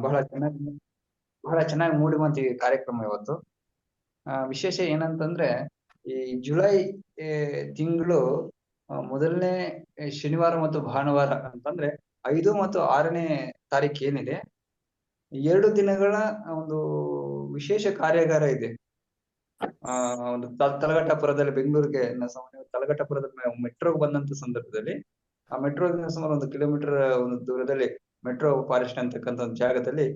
ಬಹಳ ಚೆನ್ನಾಗಿ ಬಹಳ ಚೆನ್ನಾಗಿ ಮೂಡಿ ಬಂತು ಈ ಕಾರ್ಯಕ್ರಮ ಇವತ್ತು. ವಿಶೇಷ ಏನಂತಂದ್ರೆ ಈ ಜುಲೈ ತಿಂಗಳು ಮೊದಲನೇ ಶನಿವಾರ ಮತ್ತು ಭಾನುವಾರ ಅಂತಂದ್ರೆ 5 ಮತ್ತು 6ನೇ ತಾರೀಕು ಏನಿದೆ, 2 ದಿನಗಳ ಒಂದು ವಿಶೇಷ ಕಾರ್ಯಾಗಾರ ಇದೆ. ಒಂದು ತಲಘಟ್ಟಪುರದಲ್ಲಿ ಬೆಂಗಳೂರಿಗೆ ತಲಘಟ್ಟಪುರದ ಮೆಟ್ರೋಗೆ ಬಂದಂತ ಸಂದರ್ಭದಲ್ಲಿ, ಆ ಮೆಟ್ರೋದಿಂದ ಸುಮಾರು 1 ಕಿಲೋಮೀಟರ್ ಒಂದು ದೂರದಲ್ಲಿ ಮೆಟ್ರೋ ಫಾರೆಸ್ಟ್ ಅಂತಕ್ಕಂಥ ಒಂದು ಜಾಗದಲ್ಲಿ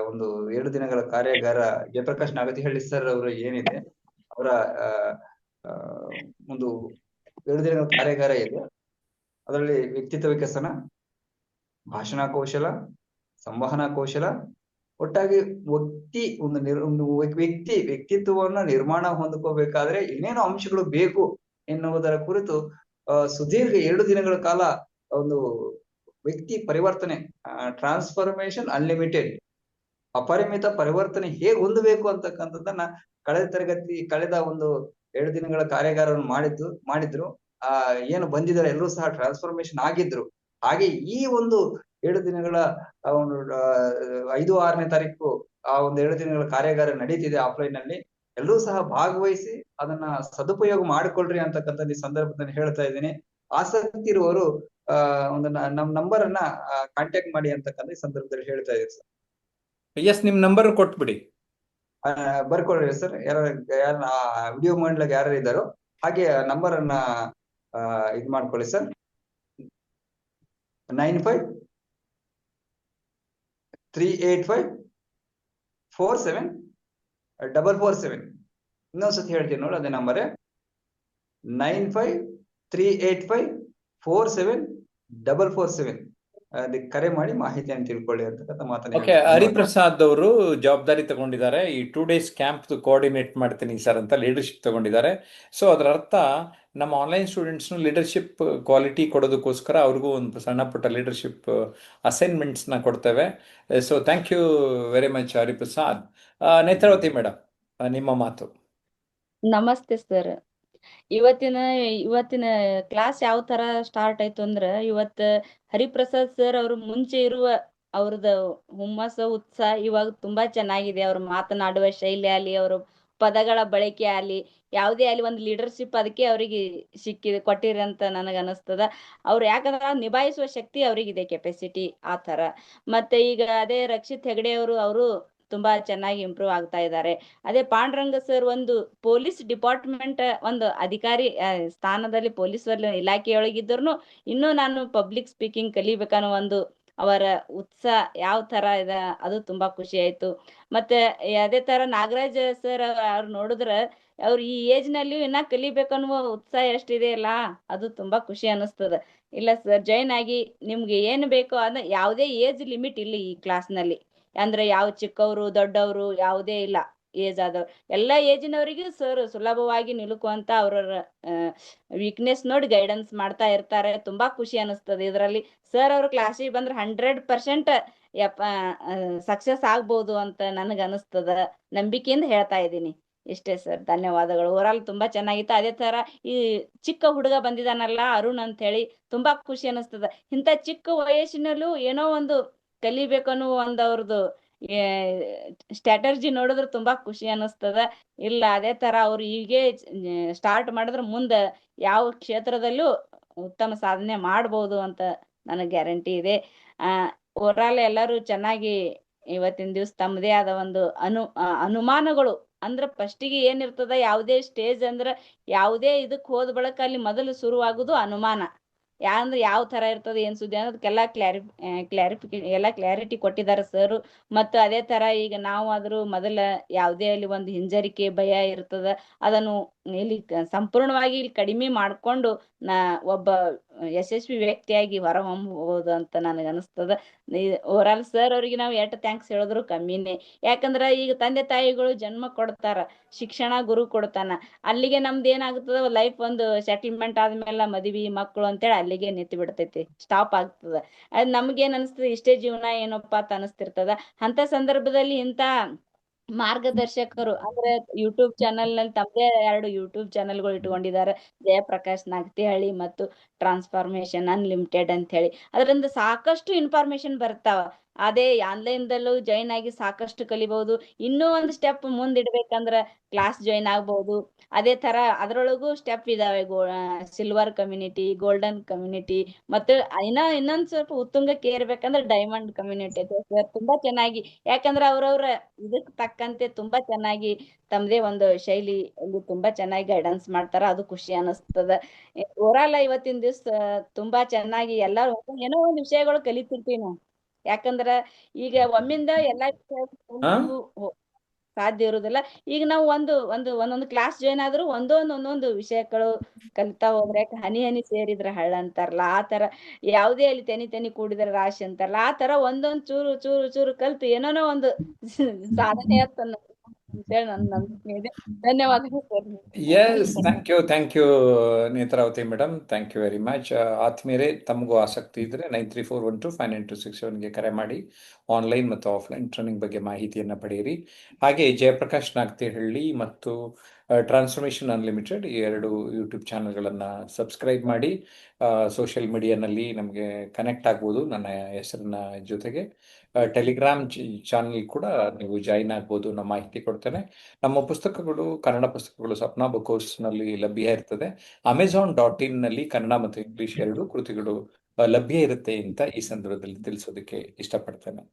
ಒಂದು 2 ದಿನಗಳ ಕಾರ್ಯಾಗಾರ ಜಯಪ್ರಕಾಶ್ ನಾಗತಿಹಳ್ಳಿ ಸರ್ ಅವರು ಏನಿದೆ ಅವರ ಒಂದು 2 ದಿನಗಳ ಕಾರ್ಯಾಗಾರ ಇದೆ. ಅದರಲ್ಲಿ ವ್ಯಕ್ತಿತ್ವ ವಿಕಸನ, ಭಾಷಣ ಕೌಶಲ, ಸಂವಹನ ಕೌಶಲ, ಒಟ್ಟಾಗಿ ಒಂದು ವ್ಯಕ್ತಿತ್ವವನ್ನ ನಿರ್ಮಾಣ ಹೊಂದ್ಕೋಬೇಕಾದ್ರೆ ಏನೇನು ಅಂಶಗಳು ಬೇಕು ಎನ್ನುವುದರ ಕುರಿತು ಸುದೀರ್ಘ 2 ದಿನಗಳ ಕಾಲ ಒಂದು ವ್ಯಕ್ತಿ ಪರಿವರ್ತನೆ, ಟ್ರಾನ್ಸ್ಫಾರ್ಮೇಶನ್ ಅನ್ಲಿಮಿಟೆಡ್, ಅಪರಿಮಿತ ಪರಿವರ್ತನೆ ಹೇಗೆ ಹೊಂದಬೇಕು ಅಂತಕ್ಕಂಥದ್ದನ್ನ ಕಳೆದ ಒಂದು 2 ದಿನಗಳ ಕಾರ್ಯಾಗಾರವನ್ನು ಮಾಡಿದ್ರು. ಏನು ಬಂದಿದ್ದಾರೆ ಎಲ್ಲರೂ ಸಹ ಟ್ರಾನ್ಸ್ಫಾರ್ಮೇಶನ್ ಆಗಿದ್ರು. ಹಾಗೆ ಈ ಒಂದು 2 ದಿನಗಳ ಒಂದು 5, 6ನೇ ತಾರೀಕು ಆ ಒಂದು 2 ದಿನಗಳ ಕಾರ್ಯಾಗಾರ ನಡೀತಿದೆ ಆಫ್ಲೈನ್ ನಲ್ಲಿ. ಎಲ್ಲರೂ ಸಹ ಭಾಗವಹಿಸಿ ಅದನ್ನ ಸದುಪಯೋಗ ಮಾಡಿಕೊಳ್ಳ್ರಿ ಅಂತಕ್ಕಂಥ ಈ ಸಂದರ್ಭದಲ್ಲಿ ಹೇಳ್ತಾ ಇದ್ದೀನಿ. ಆಸಕ್ತಿ ಇರುವವರು ಒಂದು ನಮ್ ನಂಬರ್ ಅನ್ನ ಕಾಂಟ್ಯಾಕ್ಟ್ ಮಾಡಿ ಅಂತಕ್ಕಂಥ ಈ ಸಂದರ್ಭದಲ್ಲಿ ಹೇಳ್ತಾ ಇದ್ದೀನಿ ಸರ್. ಎಸ್, ನಿಮ್ ನಂಬರ್ ಕೊಟ್ಬಿಡಿ. ಬರ್ಕೊಳ್ರಿ ಸರ್. ಯಾರ ವಿಡಿಯೋ ಮಾಡ್ಲಿಕ್ಕೆ ಯಾರು ಇದ್ದಾರೋ ಹಾಗೆ ನಂಬರ್ ಅನ್ನ ಇದ್ ಮಾಡ್ಕೊಳ್ಳಿ ಸರ್. 9538547447. ಇನ್ನೊಂದ್ಸತಿ ಹೇಳ್ತೀನಿ ನೋಡಿ, ಅದೇ ನಂಬರ್ 9538547447. ಅದಕ್ಕೆ ಕರೆ ಮಾಡಿ ಮಾಹಿತಿಯನ್ನು ತಿಳ್ಕೊಳ್ಳಿ ಅಂತಕ್ಕಂಥ ಮಾತನ್ನ. ಹರಿಪ್ರಸಾದ್ ಅವರು ಜವಾಬ್ದಾರಿ ತಗೊಂಡಿದ್ದಾರೆ. ಈ 2 days ಕ್ಯಾಂಪ್ ಕೋಆರ್ಡಿನೇಟ್ ಮಾಡ್ತೀನಿ ಸರ್ ಅಂತ ಲೀಡರ್ಶಿಪ್ ತಗೊಂಡಿದ್ದಾರೆ. ಸೊ ಅದರ ಅರ್ಥ ನಮ್ಮ ಆನ್ಲೈನ್ ಸ್ಟೂಡೆಂಟ್ಸ್ನು ಲೀಡರ್ಶಿಪ್ ಕ್ವಾಲಿಟಿ ಕೊಡೋದಕ್ಕೋಸ್ಕರ ಅವ್ರಿಗೂ ಒಂದು ಸಣ್ಣ ಪುಟ್ಟ ಲೀಡರ್ಶಿಪ್ ಅಸೈನ್ಮೆಂಟ್ಸ್ನ ಕೊಡ್ತೇವೆ. So thank you very much Hariprasad. Netravati madam, ನಿಮ್ಮ ಮಾತು. ನಮಸ್ತೆ ಸರ್. ಇವತ್ತಿನ ಕ್ಲಾಸ್ ಯಾವ ತರ ಸ್ಟಾರ್ಟ್ ಆಯ್ತು ಅಂದ್ರ, ಇವತ್ತ ಹರಿಪ್ರಸಾದ್ ಸರ್ ಅವ್ರು ಮುಂಚೆ ಇರುವ ಅವ್ರದ ಹುಮ್ಮಸ್ಸು ಉತ್ಸಾಹ ಇವಾಗ ತುಂಬಾ ಚೆನ್ನಾಗಿದೆ. ಅವ್ರು ಮಾತನಾಡುವ ಶೈಲಿ ಆಗಲಿ, ಅವ್ರ ಪದಗಳ ಬಳಕೆ ಆಗಲಿ, ಯಾವುದೇ ಆಗಲಿ ಒಂದು ಲೀಡರ್ಶಿಪ್ ಅದಕ್ಕೆ ಅವರಿಗೆ ಕೊಟ್ಟಿರಿ ಅಂತ ನನಗೆ ಅನಿಸ್ತದ. ಅವ್ರು ಯಾಕಂದ್ರ ನಿಭಾಯಿಸುವ ಶಕ್ತಿ ಅವ್ರಿಗಿದೆ, ಕೆಪಾಸಿಟಿ ಆ ತರ. ಮತ್ತೆ ಈಗ ಅದೇ ರಕ್ಷಿತ್ ಹೆಗಡೆ ಅವರು ತುಂಬಾ ಚೆನ್ನಾಗಿ ಇಂಪ್ರೂವ್ ಆಗ್ತಾ ಇದ್ದಾರೆ. ಅದೇ ಪಾಂಡುರಂಗ ಸರ್ ಒಂದು ಪೊಲೀಸ್ ಡಿಪಾರ್ಟ್ಮೆಂಟ್ ಒಂದು ಅಧಿಕಾರಿ ಸ್ಥಾನದಲ್ಲಿ ಪೊಲೀಸ್ ಇಲಾಖೆಯೊಳಗಿದ್ರು ಇನ್ನೂ ನಾನು ಪಬ್ಲಿಕ್ ಸ್ಪೀಕಿಂಗ್ ಕಲಿಬೇಕನ್ನೋ ಒಂದು ಅವರ ಉತ್ಸಾಹ ಯಾವ ತರ ಇದೆ, ಅದು ತುಂಬಾ ಖುಷಿ ಆಯ್ತು. ಮತ್ತೆ ಅದೇ ತರ ನಾಗರಾಜ್ ಸರ್ ಅವ್ರು ನೋಡಿದ್ರ ಅವ್ರು ಈ ಏಜ್ ನಲ್ಲಿ ಇನ್ನ ಕಲಿಬೇಕನ್ನುವ ಉತ್ಸಾಹ ಎಷ್ಟಿದೆ ಅಲ್ಲ, ಅದು ತುಂಬಾ ಖುಷಿ ಅನಿಸ್ತದ. ಇಲ್ಲ ಸರ್, ಜಾಯಿನ್ ಆಗಿ ನಿಮ್ಗೆ ಏನು ಬೇಕೋ ಅದ, ಯಾವುದೇ ಏಜ್ ಲಿಮಿಟ್ ಇಲ್ಲ ಈ ಕ್ಲಾಸ್ ನಲ್ಲಿ. ಅಂದ್ರೆ ಯಾವ ಚಿಕ್ಕವರು ದೊಡ್ಡವರು ಯಾವುದೇ ಇಲ್ಲ, ಏಜ್ ಆದವ್ರು ಎಲ್ಲಾ ಏಜಿನವರಿಗೂ ಸರ್ ಸುಲಭವಾಗಿ ನಿಲುಕುವಂತ ಅವ್ರವ್ರ ವೀಕ್ನೆಸ್ ನೋಡಿ ಗೈಡೆನ್ಸ್ ಮಾಡ್ತಾ ಇರ್ತಾರೆ. ತುಂಬಾ ಖುಷಿ ಅನಿಸ್ತದೆ ಇದರಲ್ಲಿ. ಸರ್ ಅವ್ರ ಕ್ಲಾಸಿಗೆ ಬಂದ್ರೆ 100% ಸಕ್ಸಸ್ ಆಗ್ಬೋದು ಅಂತ ನನಗೆ ಅನಿಸ್ತದ. ನಂಬಿಕೆಯಿಂದ ಹೇಳ್ತಾ ಇದ್ದೀನಿ. ಇಷ್ಟೇ ಸರ್, ಧನ್ಯವಾದಗಳು. ಓವರಾಲ್ ತುಂಬಾ ಚೆನ್ನಾಗಿತ್ತು. ಅದೇ ತರ ಈ ಚಿಕ್ಕ ಹುಡುಗ ಬಂದಿದಾನಲ್ಲ ಅರುಣ್ ಅಂತ ಹೇಳಿ, ತುಂಬಾ ಖುಷಿ ಅನಿಸ್ತದ. ಇಂಥ ಚಿಕ್ಕ ವಯಸ್ಸಿನಲ್ಲೂ ಏನೋ ಒಂದು ಕಲಿಬೇಕನ್ನೋ ಒಂದು ಅವ್ರದ್ದು ಸ್ಟ್ರಾಟರ್ಜಿ ನೋಡಿದ್ರೆ ತುಂಬಾ ಖುಷಿ ಅನಿಸ್ತದ. ಇಲ್ಲ ಅದೇ ತರ ಅವ್ರು ಹೀಗೆ ಸ್ಟಾರ್ಟ್ ಮಾಡಿದ್ರೆ ಮುಂದೆ ಯಾವ ಕ್ಷೇತ್ರದಲ್ಲೂ ಉತ್ತಮ ಸಾಧನೆ ಮಾಡ್ಬೋದು ಅಂತ ನನಗೆ ಗ್ಯಾರಂಟಿ ಇದೆ. ಓವರಾಲ್ ಎಲ್ಲರೂ ಚೆನ್ನಾಗಿ ಇವತ್ತಿನ ದಿವಸ ತಮ್ಮದೇ ಆದ ಒಂದು ಅನುಮಾನಗಳು ಅಂದ್ರೆ ಫಸ್ಟಿಗೆ ಏನಿರ್ತದ, ಯಾವುದೇ ಸ್ಟೇಜ್ ಅಂದ್ರೆ ಯಾವುದೇ ಇದಕ್ಕೆ ಹೋದ ಬಳಕ ಅಲ್ಲಿ ಮೊದಲು ಶುರುವಾಗುದು ಅನುಮಾನ. ಅಂದ್ರೆ ಯಾವ ತರ ಇರ್ತದೆ ಏನ್ ಸುದ್ದಿ ಅನ್ನೋದಕ್ಕೆಲ್ಲ ಕ್ಲಾರಿಟಿ ಕೊಟ್ಟಿದ್ದಾರೆ ಸರ್. ಮತ್ತು ಅದೇ ತರ ಈಗ ನಾವು ಆದ್ರೂ ಮೊದಲ ಯಾವುದೇ ಅಲ್ಲಿ ಒಂದು ಹಿಂಜರಿಕೆ ಭಯ ಇರ್ತದ, ಅದನ್ನು ಇಲ್ಲಿ ಸಂಪೂರ್ಣವಾಗಿ ಇಲ್ಲಿ ಕಡಿಮೆ ಮಾಡ್ಕೊಂಡು ಒಬ್ಬ ಯಶಸ್ವಿ ವ್ಯಕ್ತಿಯಾಗಿ ಹೊರಹೊಮ್ಮಬಹುದು ಅಂತ ನನಗೆ ಅನಿಸ್ತದ. ಓವರಾಲ್ ಸರ್ ಅವ್ರಿಗೆ ನಾವು ಎಷ್ಟು ಥ್ಯಾಂಕ್ಸ್ ಹೇಳಿದ್ರು ಕಮ್ಮಿನೇ. ಯಾಕಂದ್ರ ಈಗ ತಂದೆ ತಾಯಿಗಳು ಜನ್ಮ ಕೊಡ್ತಾರ, ಶಿಕ್ಷಣ ಗುರು ಕೊಡ್ತಾನ. ಅಲ್ಲಿಗೆ ನಮ್ದು ಏನಾಗ್ತದ, ಲೈಫ್ ಒಂದು ಸೆಟಲ್ಮೆಂಟ್ ಆದ್ಮೇಲೆ ಮದುವೆ ಮಕ್ಕಳು ಅಂತೇಳಿ ಅಲ್ಲಿಗೆ ನಿಂತು ಬಿಡ್ತೈತಿ, ಸ್ಟಾಪ್ ಆಗ್ತದ. ಅದ್ ನಮ್ಗೇನ್ ಅನಿಸ್ತದ, ಇಷ್ಟೇ ಜೀವನ ಏನಪ್ಪಾ ಅಂತ ಅನಿಸ್ತಿರ್ತದ. ಅಂತ ಸಂದರ್ಭದಲ್ಲಿ ಇಂತ ಮಾರ್ಗದರ್ಶಕರು ಅಂದ್ರೆ ಯೂಟ್ಯೂಬ್ ಚಾನೆಲ್ ನಲ್ಲಿ ತಮ್ಮದೇ 2 ಯೂಟ್ಯೂಬ್ ಚಾನೆಲ್ಗಳು ಇಟ್ಕೊಂಡಿದ್ದಾರೆ, ಜಯಪ್ರಕಾಶ್ ನಾಗತಿಹಳ್ಳಿ ಮತ್ತು ಟ್ರಾನ್ಸ್ಫಾರ್ಮೇಶನ್ ಅನ್ಲಿಮಿಟೆಡ್ ಅಂತ ಹೇಳಿ. ಅದರಿಂದ ಸಾಕಷ್ಟು ಇನ್ಫಾರ್ಮೇಶನ್ ಬರ್ತಾವ. ಅದೇ ಆನ್ಲೈನ್ ದಲ್ಲೂ ಜಾಯಿನ್ ಆಗಿ ಸಾಕಷ್ಟು ಕಲಿಬಹುದು. ಇನ್ನೂ ಒಂದು ಸ್ಟೆಪ್ ಮುಂದಿಡ್ಬೇಕಂದ್ರ ಕ್ಲಾಸ್ ಜಾಯಿನ್ ಆಗ್ಬಹುದು. ಅದೇ ತರ ಅದ್ರೊಳಗೂ ಸ್ಟೆಪ್ ಇದಾವೆ. ಸಿಲ್ವರ್ ಕಮ್ಯುನಿಟಿ, ಗೋಲ್ಡನ್ ಕಮ್ಯುನಿಟಿ, ಮತ್ತೆ ಇನ್ನೊಂದ್ ಸ್ವಲ್ಪ ಉತ್ತುಂಗಕ್ಕೆ ಏರ್ಬೇಕಂದ್ರೆ ಡೈಮಂಡ್ ಕಮ್ಯುನಿಟಿ ಇದೆ ಸರ್. ತುಂಬಾ ಚೆನ್ನಾಗಿ, ಯಾಕಂದ್ರೆ ಅವ್ರವ್ರ ಇದಕ್ ತಕ್ಕಂತೆ ತುಂಬಾ ಚೆನ್ನಾಗಿ ತಮ್ಮದೇ ಒಂದು ಶೈಲಿ ಅಲ್ಲಿ ತುಂಬಾ ಚೆನ್ನಾಗಿ ಗೈಡೆನ್ಸ್ ಮಾಡ್ತಾರ. ಅದು ಖುಷಿ ಅನಿಸ್ತದ. ಓವರಾಲ್ ಇವತ್ತಿನ ದಿವ್ಸ ತುಂಬಾ ಚೆನ್ನಾಗಿ ಎಲ್ಲಾರು ಏನೋ ಒಂದ್ ವಿಷಯಗಳು ಕಲಿತಿರ್ತೀವಿ ನಾವು. ಯಾಕಂದ್ರ ಈಗ ಒಮ್ಮಿಂದ ಎಲ್ಲಾ ವಿಷಯ ಹಾ ಸಾಧ್ಯ ಇರುದಿಲ್ಲ. ಈಗ ನಾವು ಒಂದೊಂದು ಕ್ಲಾಸ್ ಜಾಯಿನ್ ಆದ್ರೂ ಒಂದೊಂದು ವಿಷಯಗಳು ಕಲಿತಾ ಹೋದ್ರೆ ಹನಿ ಹನಿ ಸೇರಿದ್ರ ಹಳ್ಳ ಅಂತಾರಲ್ಲ, ಆ ತರ ಯಾವುದೇ ಅಲ್ಲಿ ತೆನಿ ಕೂಡಿದ್ರೆ ರಾಶಿ ಅಂತಾರಲ್ಲ, ಆ ತರ ಒಂದೊಂದ್ ಚೂರು ಚೂರು ಚೂರು ಕಲ್ತು ಏನೋನೋ ಒಂದು ಸಾಧನೆ ಅಂತೇಳಿ ನನ್ನ ನಂಬಿಕೆ ಇದೆ. ಧನ್ಯವಾದಗಳು sir. Yes, thank you Netravati madam, thank you very much. ಆತ್ಮೀಯರೇ, ತಮಗೂ ಆಸಕ್ತಿ ಇದ್ದರೆ 9341259267ಗೆ ಕರೆ ಮಾಡಿ ಆನ್ಲೈನ್ ಮತ್ತು ಆಫ್ಲೈನ್ ಟ್ರೈನಿಂಗ್ ಬಗ್ಗೆ ಮಾಹಿತಿಯನ್ನು ಪಡೆಯಿರಿ. ಹಾಗೆ ಜಯಪ್ರಕಾಶ್ ನಾಗ್ತಿಹಳ್ಳಿ ಮತ್ತು ಟ್ರಾನ್ಸ್ಫಾರ್ಮೇಷನ್ ಅನ್ಲಿಮಿಟೆಡ್ ಈ 2 ಯೂಟ್ಯೂಬ್ ಚಾನಲ್ಗಳನ್ನು ಸಬ್ಸ್ಕ್ರೈಬ್ ಮಾಡಿ ಸೋಷಿಯಲ್ ಮೀಡಿಯಾನಲ್ಲಿ ನಮಗೆ ಕನೆಕ್ಟ್ ಆಗ್ಬೋದು ನನ್ನ ಹೆಸರಿನ ಜೊತೆಗೆ. ಟೆಲಿಗ್ರಾಮ್ ಚಾನಲ್ ಕೂಡ ನೀವು ಜಾಯಿನ್ ಆಗ್ಬೋದು, ನಾನು ಮಾಹಿತಿ ಕೊಡ್ತೇನೆ. ನಮ್ಮ ಪುಸ್ತಕಗಳು, ಕನ್ನಡ ಪುಸ್ತಕಗಳು ಸಪ್ನಾ ಬುಕ್ ಹೌಸ್ನಲ್ಲಿ ಲಭ್ಯ ಇರ್ತದೆ. Amazon.in ನಲ್ಲಿ ಕನ್ನಡ ಮತ್ತು ಇಂಗ್ಲಿಷ್ 2 ಕೃತಿಗಳು ಲಭ್ಯ ಇರುತ್ತೆ ಅಂತ ಈ ಸಂದರ್ಭದಲ್ಲಿ ತಿಳಿಸೋದಕ್ಕೆ ಇಷ್ಟಪಡ್ತೇನೆ.